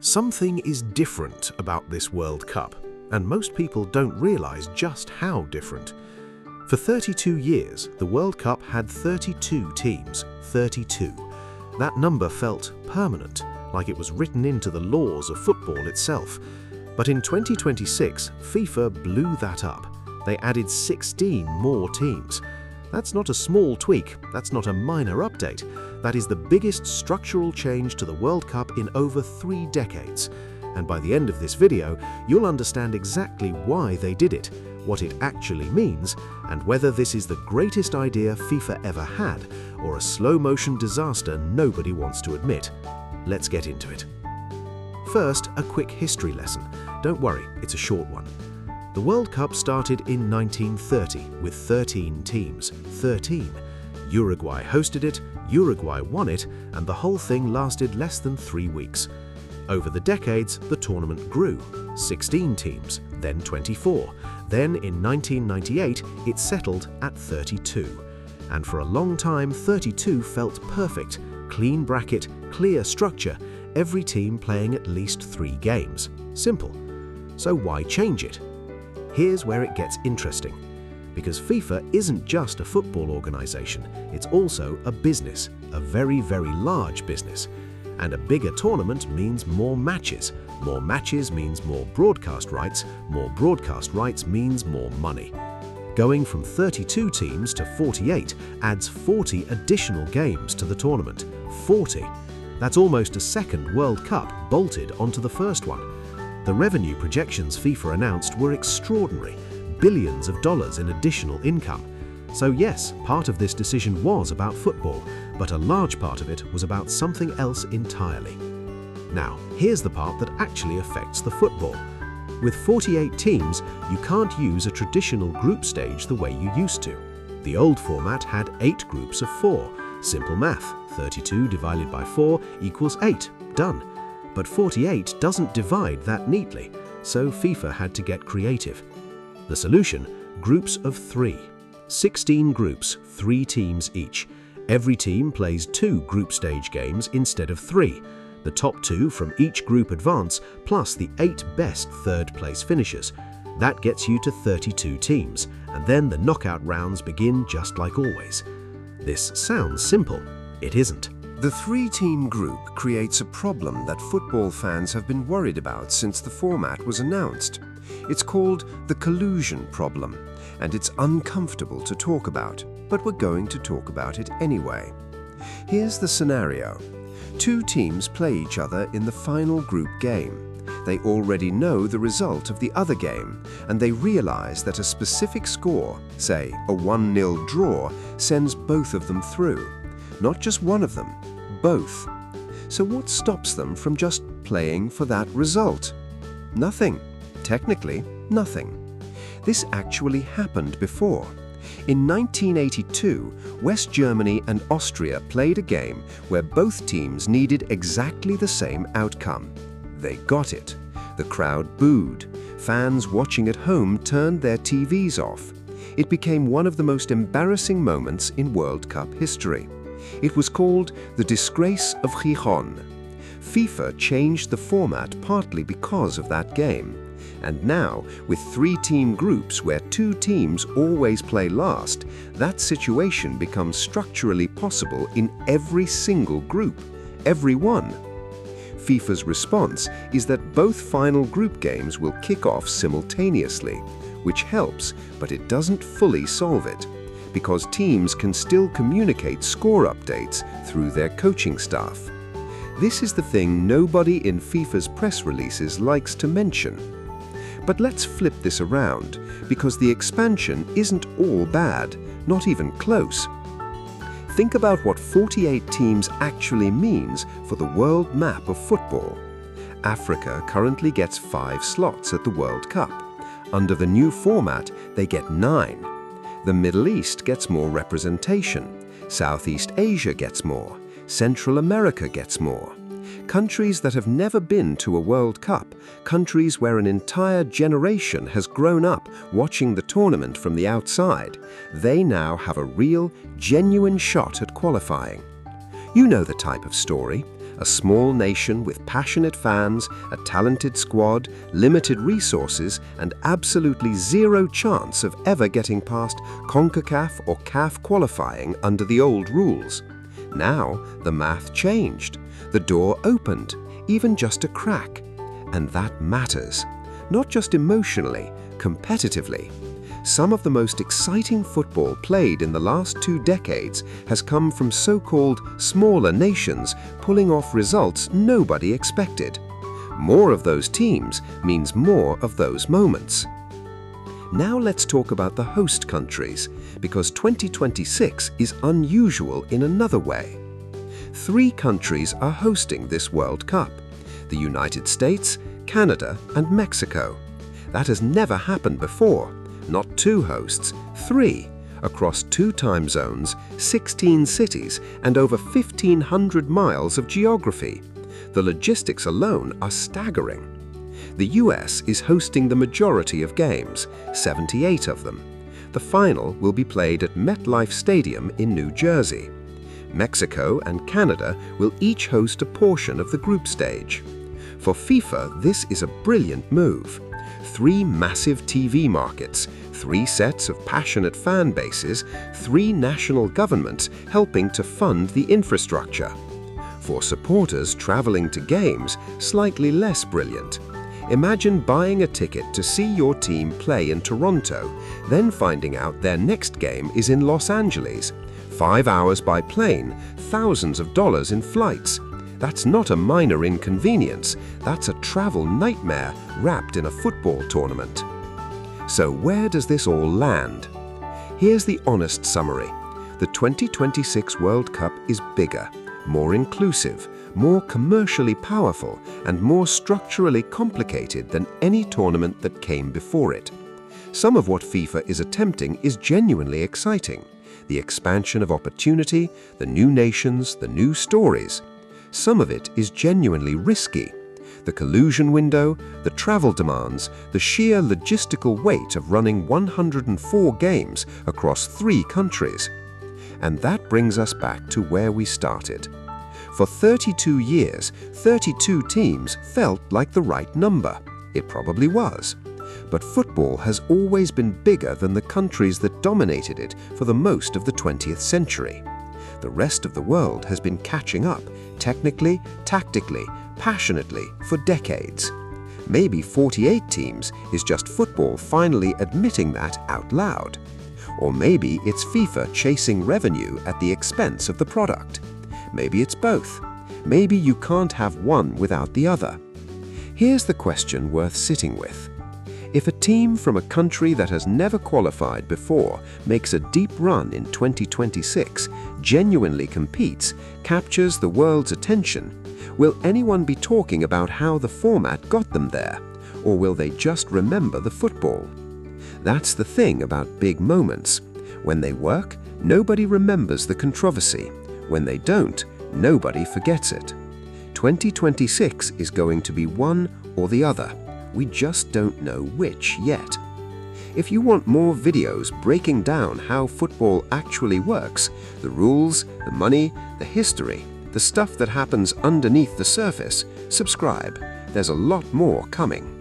Something is different about this World Cup, and most people don't realize just how different. For 32 years, the World Cup had 32 teams, 32. That number felt permanent, like it was written into the laws of football itself. But in 2026, FIFA blew that up. They added 16 more teams. That's not a small tweak, that's not a minor update. That is the biggest structural change to the World Cup in over 3 decades. And by the end of this video, you'll understand exactly why they did it, what it actually means, and whether this is the greatest idea FIFA ever had, or a slow-motion disaster nobody wants to admit. Let's get into it. First, a quick history lesson. Don't worry, it's a short one. The World Cup started in 1930 with 13 teams, 13. Uruguay hosted it, Uruguay won it, and the whole thing lasted less than 3 weeks. Over the decades, the tournament grew, 16 teams, then 24. Then in 1998, it settled at 32. And for a long time, 32 felt perfect. Clean bracket, clear structure, every team playing at least 3 games. Simple. So why change it? Here's where it gets interesting. Because FIFA isn't just a football organization, it's also a business, a very, very large business. And a bigger tournament means more matches. More matches means more broadcast rights means more money. Going from 32 teams to 48 adds 40 additional games to the tournament. 40. That's almost a second World Cup bolted onto the first one. The revenue projections FIFA announced were extraordinary, billions of dollars in additional income. So yes, part of this decision was about football, but a large part of it was about something else entirely. Now, here's the part that actually affects the football. With 48 teams, you can't use a traditional group stage the way you used to. The old format had 8 groups of 4. Simple math, 32 divided by 4 equals 8. Done. But 48 doesn't divide that neatly, so FIFA had to get creative. The solution? Groups of 3. 16 groups, 3 teams each. Every team plays 2 group stage games instead of 3. The top 2 from each group advance, plus the 8 best third-place finishers. That gets you to 32 teams, and then the knockout rounds begin just like always. This sounds simple. It isn't. The 3-team group creates a problem that football fans have been worried about since the format was announced. It's called the collusion problem, and it's uncomfortable to talk about, but we're going to talk about it anyway. Here's the scenario. 2 teams play each other in the final group game. They already know the result of the other game, and they realize that a specific score, say a 1-0 draw, sends both of them through. Not just one of them, both. So what stops them from just playing for that result? Nothing. Technically, nothing. This actually happened before. In 1982, West Germany and Austria played a game where both teams needed exactly the same outcome. They got it. The crowd booed. Fans watching at home turned their TVs off. It became one of the most embarrassing moments in World Cup history. It was called the disgrace of Gijón. FIFA changed the format partly because of that game. And now, with 3-team groups where 2 teams always play last, that situation becomes structurally possible in every single group, every one. FIFA's response is that both final group games will kick off simultaneously, which helps, but it doesn't fully solve it, because teams can still communicate score updates through their coaching staff. This is the thing nobody in FIFA's press releases likes to mention. But let's flip this around, because the expansion isn't all bad, not even close. Think about what 48 teams actually means for the world map of football. Africa currently gets 5 slots at the World Cup. Under the new format, they get 9. The Middle East gets more representation. Southeast Asia gets more. Central America gets more. Countries that have never been to a World Cup, countries where an entire generation has grown up watching the tournament from the outside, they now have a real, genuine shot at qualifying. You know the type of story. A small nation with passionate fans, a talented squad, limited resources, and absolutely zero chance of ever getting past CONCACAF or CAF qualifying under the old rules. Now, the math changed. The door opened, even just a crack. And that matters. Not just emotionally, competitively. Some of the most exciting football played in the last 2 decades has come from so-called smaller nations pulling off results nobody expected. More of those teams means more of those moments. Now let's talk about the host countries, because 2026 is unusual in another way. 3 countries are hosting this World Cup: the United States, Canada, and Mexico. That has never happened before. Not 2 hosts, 3, across 2 time zones, 16 cities, and over 1,500 miles of geography. The logistics alone are staggering. The US is hosting the majority of games, 78 of them. The final will be played at MetLife Stadium in New Jersey. Mexico and Canada will each host a portion of the group stage. For FIFA, this is a brilliant move. 3 massive TV markets, 3 sets of passionate fan bases, 3 national governments helping to fund the infrastructure. For supporters traveling to games, slightly less brilliant. Imagine buying a ticket to see your team play in Toronto, then finding out their next game is in Los Angeles. 5 hours by plane, thousands of dollars in flights. That's not a minor inconvenience, that's a travel nightmare wrapped in a football tournament. So where does this all land? Here's the honest summary. The 2026 World Cup is bigger, more inclusive, more commercially powerful, and more structurally complicated than any tournament that came before it. Some of what FIFA is attempting is genuinely exciting. The expansion of opportunity, the new nations, the new stories. Some of it is genuinely risky. The collusion window, the travel demands, the sheer logistical weight of running 104 games across 3 countries. And that brings us back to where we started. For 32 years, 32 teams felt like the right number. It probably was. But football has always been bigger than the countries that dominated it for the most of the 20th century. The rest of the world has been catching up, technically, tactically, passionately, for decades. Maybe 48 teams is just football finally admitting that out loud. Or maybe it's FIFA chasing revenue at the expense of the product. Maybe it's both. Maybe you can't have one without the other. Here's the question worth sitting with. If a team from a country that has never qualified before makes a deep run in 2026, genuinely competes, captures the world's attention, will anyone be talking about how the format got them there? Or will they just remember the football? That's the thing about big moments. When they work, nobody remembers the controversy. When they don't, nobody forgets it. 2026 is going to be one or the other. We just don't know which yet. If you want more videos breaking down how football actually works, the rules, the money, the history, the stuff that happens underneath the surface, subscribe. There's a lot more coming.